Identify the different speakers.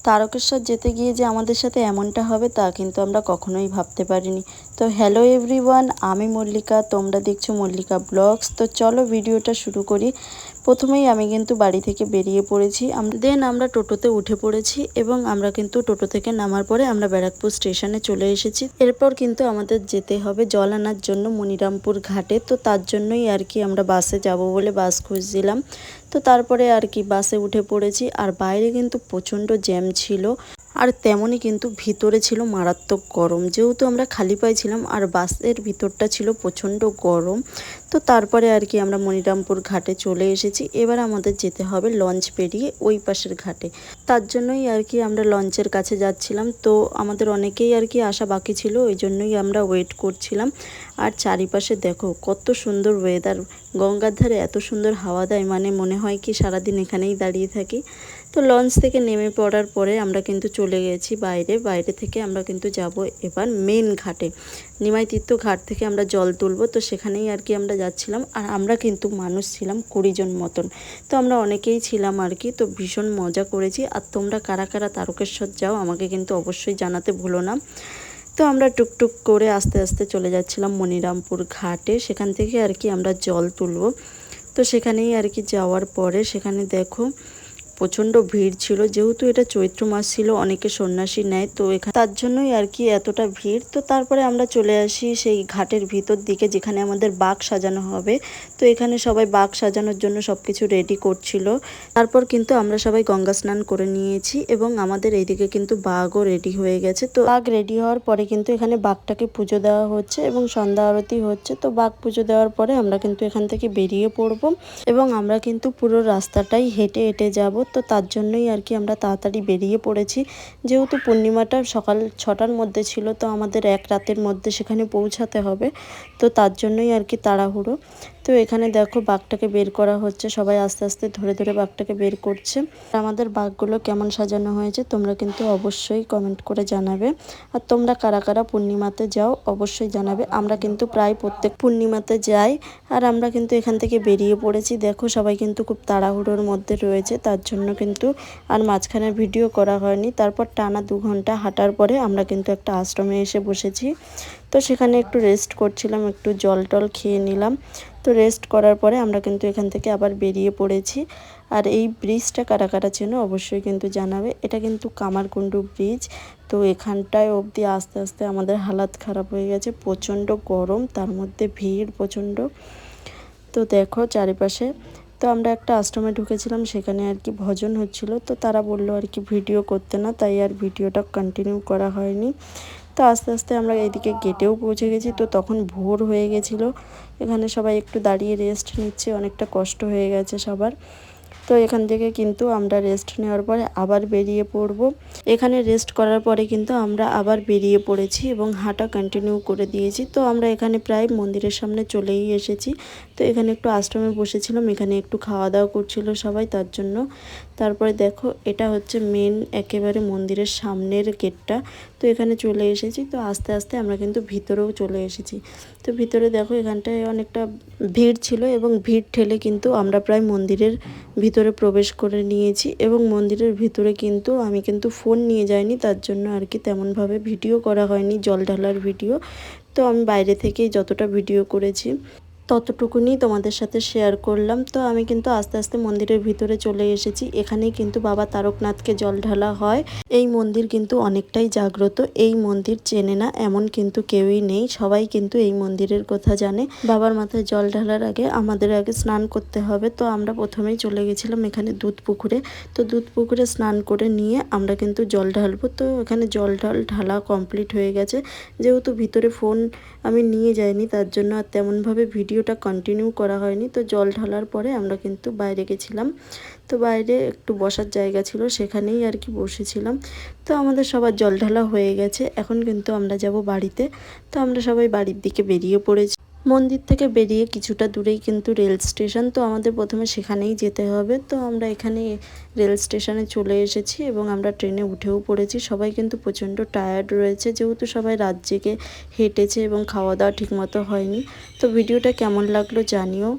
Speaker 1: তারকেশ্বর যেতে গিয়ে যে আমাদের সাথে এমনটা হবে তা কিন্তু আমরা কখনোই ভাবতে পারিনি। তো হ্যালো এভরিওয়ান, আমি মল্লিকা, তোমরা দেখছো মল্লিকা ব্লগস। তো চলো ভিডিওটা শুরু করি। প্রথমেই আমি কিন্তু বাড়ি থেকে বেরিয়ে পড়েছি, দেন আমরা টোটোতে উঠে পড়েছি এবং আমরা কিন্তু টোটো থেকে নামার পরে আমরা ব্যারাকপুর স্টেশনে চলে এসেছি। এরপর কিন্তু আমাদের যেতে হবে জল আনার জন্য মনিরামপুর ঘাটে। তো তার জন্যই আর কি আমরা বাসে যাব বলে বাস খুঁজছিলাম। তো তারপরে আর কি বাসে উঠে পড়েছি। আর বাইরে কিন্তু প্রচণ্ড জ্যাম ছিল, আর তেমনই কিন্তু ভিতরে ছিল মারাত্মক গরম, যেহেতু আমরা খালি পায়ে ছিলাম আর বাসের ভিতরটা ছিল প্রচণ্ড গরম। তো তারপরে আর কি আমরা মনিরামপুর ঘাটে চলে এসেছি। এবার আমাদের যেতে হবে লঞ্চ পেরিয়ে ওই পাশের ঘাটে। তার জন্যই আর কি আমরা লঞ্চের কাছে যাচ্ছিলাম। তো আমাদের অনেকেই আর কি আসা বাকি ছিল, ওই জন্যই আমরা ওয়েট করছিলাম। আর চারিপাশে দেখো কত সুন্দর ওয়েদার, গঙ্গার ধারে এত সুন্দর হাওয়া দেয়, মানে মনে হয় কি সারাদিন এখানেই দাঁড়িয়ে থাকি। তো লঞ্চ থেকে নেমে পড়ার পরে আমরা কিন্তু চলে গেছি বাইরে থেকে আমরা কিন্তু যাব এবার মেন ঘাটে। নিমাই তীর্থ ঘাট থেকে আমরা জল তুলবো, তো সেখানেই আর কি আমরা যাচ্ছিলাম। আর আমরা কিন্তু মানুষ ছিলাম 20 জন মতন, তো আমরা অনেকেই ছিলাম আর কি। তো ভীষণ মজা করেছি। আর তোমরা কারা কারা তারকেশ্বর যাও আমাকে কিন্তু অবশ্যই জানাতে ভুলো না। তো আমরা টুকটুক করে আস্তে আস্তে চলে যাচ্ছিলাম মনিরামপুর ঘাটে, সেখান থেকে আর কি আমরা জল তুলবো। তো সেখানেই আর কি যাওয়ার পরে সেখানে দেখো প্রচণ্ড ভিড় ছিল, যেহেতু এটা চৈত্র মাস ছিল, অনেকে সন্ন্যাসী নেয়, তো এখানে তার জন্যই আর কি এতটা ভিড়। তো তারপরে আমরা চলে আসি সেই ঘাটের ভিতর দিকে, যেখানে আমাদের বাঘ সাজানো হবে। তো এখানে সবাই বাঘ সাজানোর জন্য সব কিছু রেডি করছিল। তারপর কিন্তু আমরা সবাই গঙ্গা স্নান করে নিয়েছি এবং আমাদের এইদিকে কিন্তু বাঘও রেডি হয়ে গেছে। তো বাঘ রেডি হওয়ার পরে কিন্তু এখানে বাঘটাকে পুজো দেওয়া হচ্ছে এবং সন্ধ্যা আরতি হচ্ছে। তো বাঘ পুজো দেওয়ার পরে আমরা কিন্তু এখান থেকে বেরিয়ে পড়ব এবং আমরা কিন্তু পুরো রাস্তাটাই হেঁটে হেঁটে যাব। তো তার জন্যই আর কি আমরা তাড়াতাড়ি বেরিয়ে পড়েছি, যেহেতু পূর্ণিমাটা সকাল 6টার মধ্যে ছিল, তো আমাদের এক রাতের মধ্যে সেখানে পৌঁছাতে হবে। তো তার জন্যই আর কি তাড়াহুড়ো। তো এখানে দেখো বাঘটাকে বের করা হচ্ছে, সবাই আস্তে আস্তে ধরে ধরে বাঘটাকে বের করছে। আমাদের বাঘগুলো কেমন সাজানো হয়েছে তোমরা কিন্তু অবশ্যই কমেন্ট করে জানাবে। আর তোমরা কারা কারা পূর্ণিমাতে যাও অবশ্যই জানাবে। আমরা কিন্তু প্রায় প্রত্যেক পূর্ণিমাতে যাই। আর আমরা কিন্তু এখান থেকে বেরিয়ে পড়েছি। দেখো সবাই কিন্তু খুব তাড়াহুড়োর মধ্যে রয়েছে, তার জন্য কিন্তু আর মাঝখানে ভিডিও করা হয়নি। তারপর টানা 2 ঘন্টা হাঁটার পরে আমরা কিন্তু একটা আশ্রমে এসে বসেছি। তো সেখানে একটু রেস্ট করছিলাম, একটু জল টল খেয়ে নিলাম। তো রেস্ট করার পরে আমরা কিন্তু এখান থেকে আবার বেরিয়ে পড়েছি। আর এই ব্রিজটা কারা কারা চেনো অবশ্যই কিন্তু জানাবে। এটা কিন্তু কামারকুণ্ডু ব্রিজ। তো এখানটায় অবধি আস্তে আস্তে আমাদের হালাত খারাপ হয়ে গেছে, প্রচণ্ড গরম, তার মধ্যে ভিড় প্রচণ্ড। তো দেখো চারিপাশে। তো আমরা একটা আশ্রমে ঢুকেছিলাম, সেখানে আর কি ভজন হচ্ছিল। তো তারা বললো আর কি ভিডিও করতে না, তাই আর ভিডিওটা কন্টিনিউ করা হয়নি। তো আস্তে আস্তে আমরা এইদিকে গেটেও পৌঁছে গেছি। তো তখন ভোর হয়ে গেছিলো, এখানে সবাই একটু দাঁড়িয়ে রেস্ট নিচ্ছে, অনেকটা কষ্ট হয়ে গেছে সবার। তো এখান থেকে কিন্তু আমরা রেস্ট নেওয়ার পরে আবার বেরিয়ে পড়ব। এখানে রেস্ট করার পরে কিন্তু আমরা আবার বেরিয়ে পড়েছি এবং হাঁটা কন্টিনিউ করে দিয়েছি। তো আমরা এখানে প্রায় মন্দিরের সামনে চলেই এসেছি। তো এখানে একটু আশ্রমে বসেছিলাম, এখানে একটু খাওয়া দাওয়া করছিল সবাই, তার জন্য। তারপরে দেখো এটা হচ্ছে মেন একেবারে মন্দিরের সামনের গেটটা। তো এখানে চলে এসেছি। তো আস্তে আস্তে আমরা কিন্তু ভিতরেও চলে এসেছি। তো ভিতরে দেখো এখানটায় অনেকটা ভিড় ছিল এবং ভিড় ঠেলে কিন্তু আমরা প্রায় মন্দিরের ভিতরে প্রবেশ করে নিয়েছি। এবং মন্দিরের ভিতরে কিন্তু আমি কিন্তু ফোন নিয়ে যাইনি, তার জন্য আর কি তেমনভাবে ভিডিও করা হয়নি, জল ঢালার ভিডিও। তো আমি বাইরে থেকেই যতটা ভিডিও করেছি ততটুকুনি তোমাদের সাথে শেয়ার করলাম। তো আমি কিন্তু আস্তে আস্তে মন্দিরের ভিতরে চলে এসেছি। এখানেই কিন্তু বাবা তারকনাথকে জল ঢালা হয়। এই মন্দির কিন্তু অনেকটাই জাগ্রত, এই মন্দির চেনে না এমন কিন্তু কেউই নেই, সবাই কিন্তু এই মন্দিরের কথা জানে। বাবার মাথায় জল ঢালার আগে আমাদের আগে স্নান করতে হবে। তো আমরা প্রথমেই চলে গেছিলাম এখানে দুধ পুকুরে। তো দুধ পুকুরে স্নান করে নিয়ে আমরা কিন্তু জল ঢালবো। তো এখানে জল ঢালা কমপ্লিট হয়ে গেছে, যেহেতু ভিতরে ফোন আমি নিয়ে যাইনি, তার জন্য আর তেমনভাবে ভিডিওটা কন্টিনিউ করা হয়নি। তো জল ঢালার পরে আমরা কিন্তু বাইরে গেছিলাম। তো বাইরে একটু বসার জায়গা ছিল, সেখানেই আর কি বসেছিলাম। তো আমাদের সবার জল ঢালা হয়ে গেছে, এখন কিন্তু আমরা যাব বাড়িতে। তো আমরা সবাই বাড়ির দিকে বেরিয়ে পড়েছি। মন্দির থেকে বেরিয়ে কিছুটা দূরেই কিন্তু রেল স্টেশন, তো আমাদের প্রথমে সেখানেই যেতে হবে। তো আমরা এখানে রেল স্টেশনে চলে এসেছি এবং আমরা ট্রেনে উঠেও পড়েছি। সবাই কিন্তু প্রচণ্ড টায়ার্ড রয়েছে, যেহেতু সবাই রাত জেগে হেঁটেছে এবং খাওয়া দাওয়া ঠিকমতো হয়নি। তো ভিডিওটা কেমন লাগলো জানিও।